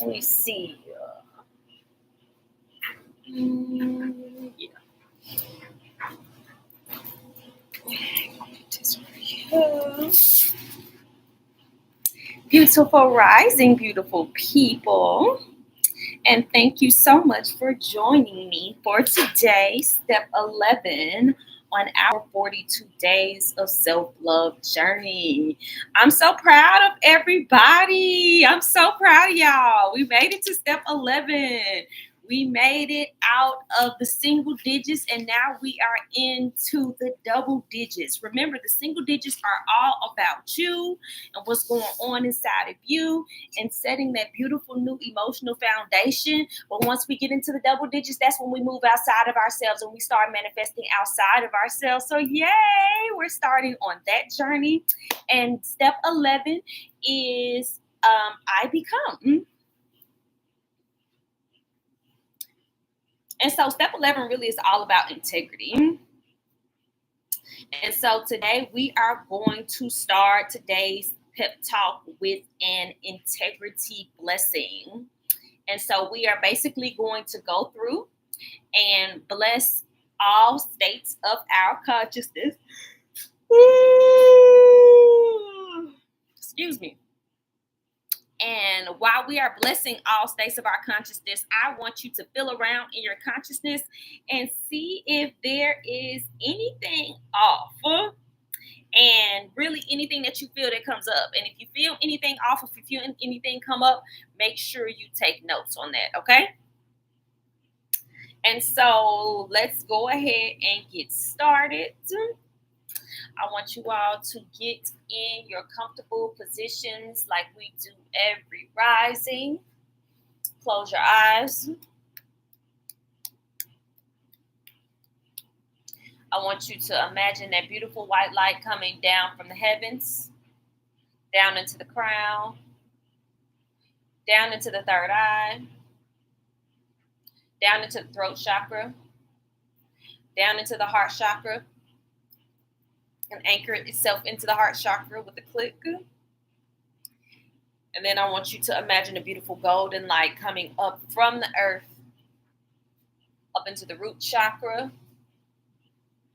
Let me see. Yeah. This right here. Beautiful rising, beautiful people. And thank you so much for joining me for today's step 11 on our 42 days of self love journey. I'm so proud of everybody. I'm so proud of y'all. We made it to step 11. We made it out of the single digits and now we are into the double digits. Remember, the single digits are all about you and what's going on inside of you and setting that beautiful new emotional foundation. But once we get into the double digits, that's when we move outside of ourselves and we start manifesting outside of ourselves. So, yay, we're starting on that journey. And step 11 is I become. And so, step 11 really is all about integrity. And so, today we are going to start today's pep talk with an integrity blessing. And so we are basically going to go through and bless all states of our consciousness. Excuse me. And while we are blessing all states of our consciousness, I want you to feel around in your consciousness and see if there is anything off. And really anything that you feel that comes up. And if you feel anything off, if you feel anything come up, make sure you take notes on that, okay? And so let's go ahead and get started. I want you all to get in your comfortable positions like we do every rising. Close your eyes. I want you to imagine that beautiful white light coming down from the heavens, down into the crown, down into the third eye, down into the throat chakra, down into the heart chakra, and anchor itself into the heart chakra with a click. And then I want you to imagine a beautiful golden light coming up from the earth, up into the root chakra,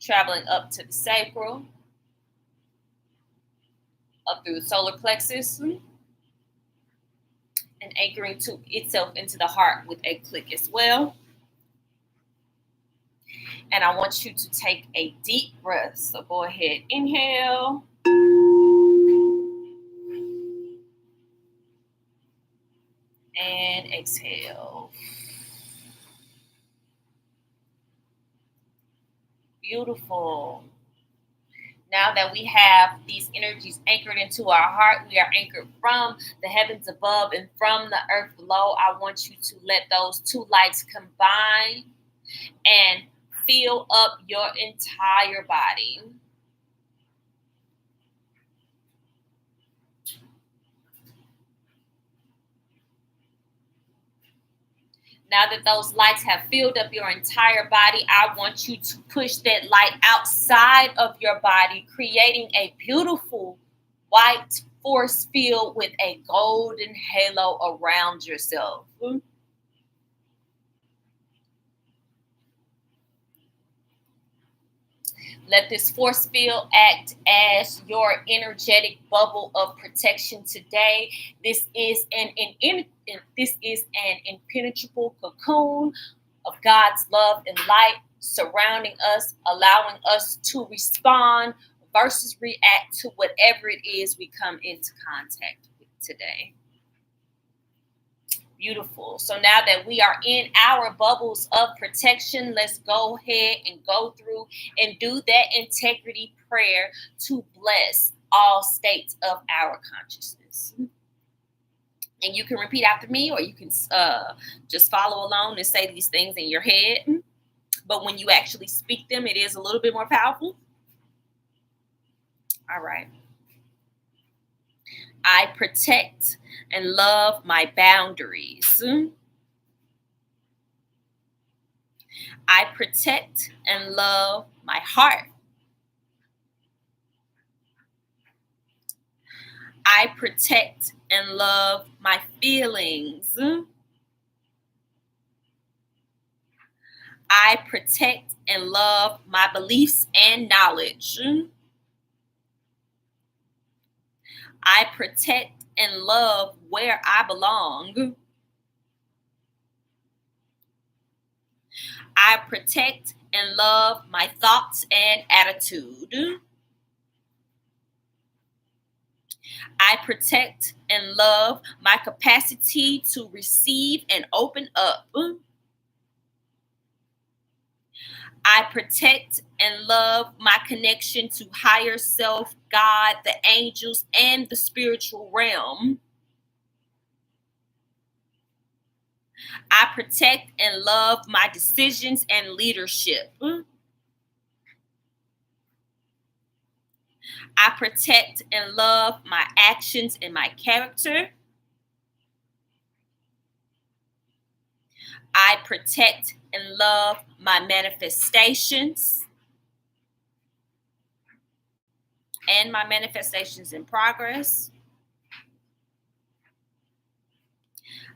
traveling up to the sacral, up through the solar plexus, and anchoring to itself into the heart with a click as well. And I want you to take a deep breath. So go ahead, inhale. And exhale. Beautiful. Now that we have these energies anchored into our heart, we are anchored from the heavens above and from the earth below. I want you to let those two lights combine and fill up your entire body. Now that those lights have filled up your entire body, I want you to push that light outside of your body, creating a beautiful white force field with a golden halo around yourself. Let this force field act as your energetic bubble of protection today. This is an impenetrable cocoon of God's love and light surrounding us, allowing us to respond versus react to whatever it is we come into contact with today. Beautiful. So now that we are in our bubbles of protection, let's go ahead and go through and do that integrity prayer to bless all states of our consciousness. And you can repeat after me, or you can just follow along and say these things in your head. But when you actually speak them, it is a little bit more powerful. All right. I protect and love my boundaries. I protect and love my heart. I protect and love my feelings. I protect and love my beliefs and knowledge. I protect and love where I belong. I protect and love my thoughts and attitude. I protect and love my capacity to receive and open up. I protect and love my connection to higher self, God, the angels, and the spiritual realm. I protect and love my decisions and leadership. I protect and love my actions and my character. I protect and love my manifestations and my manifestations in progress.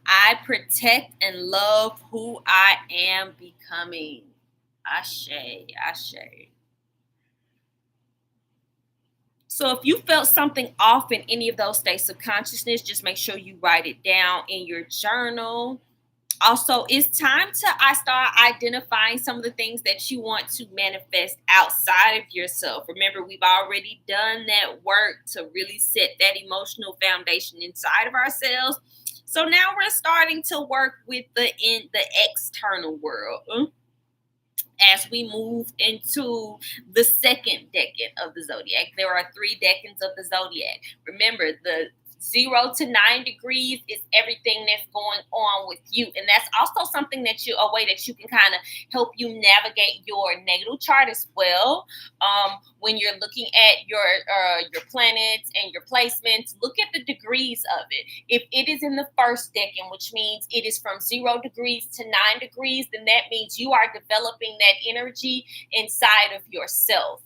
I protect and love who I am becoming. Ashe, ashe. So if you felt something off in any of those states of consciousness, just make sure you write it down in your journal. Also, it's time to I start identifying some of the things that you want to manifest outside of yourself. Remember, we've already done that work to really set that emotional foundation inside of ourselves. So now we're starting to work with the external world as we move into the second decan of the zodiac. There are 3 decans of the zodiac. Remember, the 0 to 9 degrees is everything that's going on with you. And that's also something that a way that you can kind of help you navigate your natal chart as well. When you're looking at your planets and your placements, look at the degrees of it. If it is in the first decan, which means it is from 0 degrees to 9 degrees, then that means you are developing that energy inside of yourself.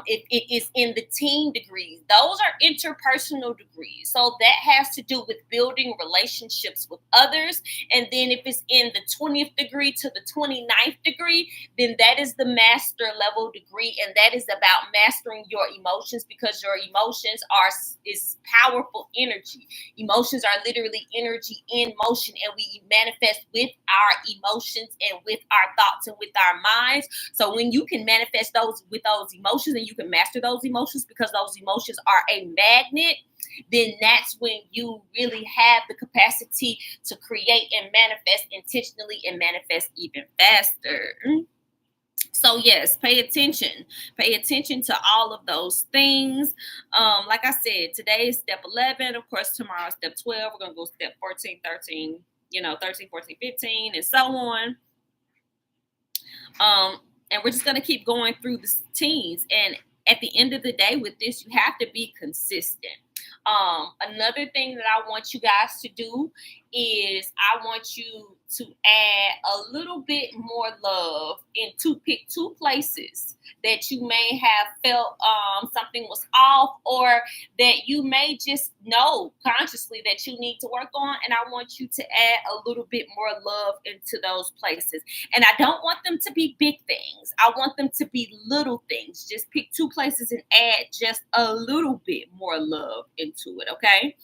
If it is in the teen degrees, those are interpersonal degrees. So that has to do with building relationships with others. And then if it's in the 20th degree to the 29th degree, then that is the master level degree. And that is about mastering your emotions, because your emotions is powerful energy. Emotions are literally energy in motion, and we manifest with our emotions and with our thoughts and with our minds. So when you can manifest those with those emotions, and you can master those emotions because those emotions are a magnet, then that's when you really have the capacity to create and manifest intentionally and manifest even faster. So yes, pay attention. Pay attention to all of those things. Like I said, today is step 11. Of course, tomorrow is step 12. We're going to go step 14, 13, 13, 14, 15, and so on. And we're just going to keep going through the teens. And at the end of the day with this, you have to be consistent. Another thing that I want you guys to do is I want you to add a little bit more love and to pick 2 places that you may have felt something was off, or that you may just know consciously that you need to work on. And I want you to add a little bit more love into those places. And I don't want them to be big things. I want them to be little things. Just pick 2 places and add just a little bit more love into it, okay?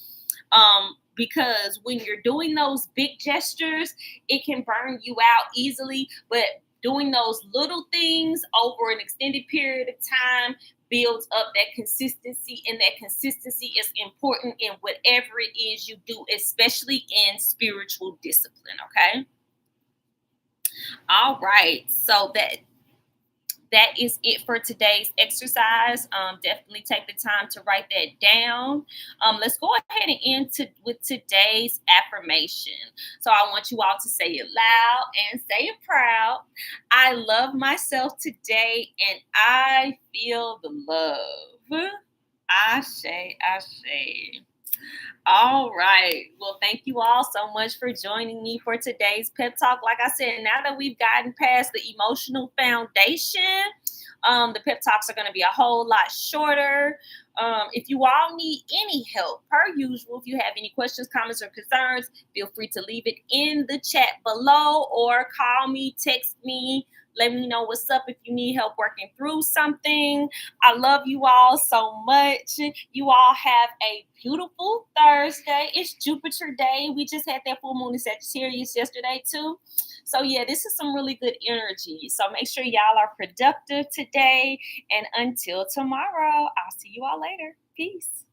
Because when you're doing those big gestures, it can burn you out easily. But doing those little things over an extended period of time builds up that consistency, and that consistency is important in whatever it is you do, especially in spiritual discipline, okay? All right, so that is it for today's exercise. Definitely take the time to write that down. Let's go ahead and end with today's affirmation. So I want you all to say it loud and say it proud. I love myself today, and I feel the love. Ashe, ashe. All right. Well, thank you all so much for joining me for today's pep talk. Like I said, now that we've gotten past the emotional foundation, the pep talks are going to be a whole lot shorter. If you all need any help, per usual, if you have any questions, comments, or concerns, feel free to leave it in the chat below or call me, text me. Let me know what's up if you need help working through something. I love you all so much. You all have a beautiful Thursday. It's Jupiter Day. We just had that full moon in Sagittarius yesterday, too. So, yeah, this is some really good energy. So, make sure y'all are productive today. And until tomorrow, I'll see you all later. Peace.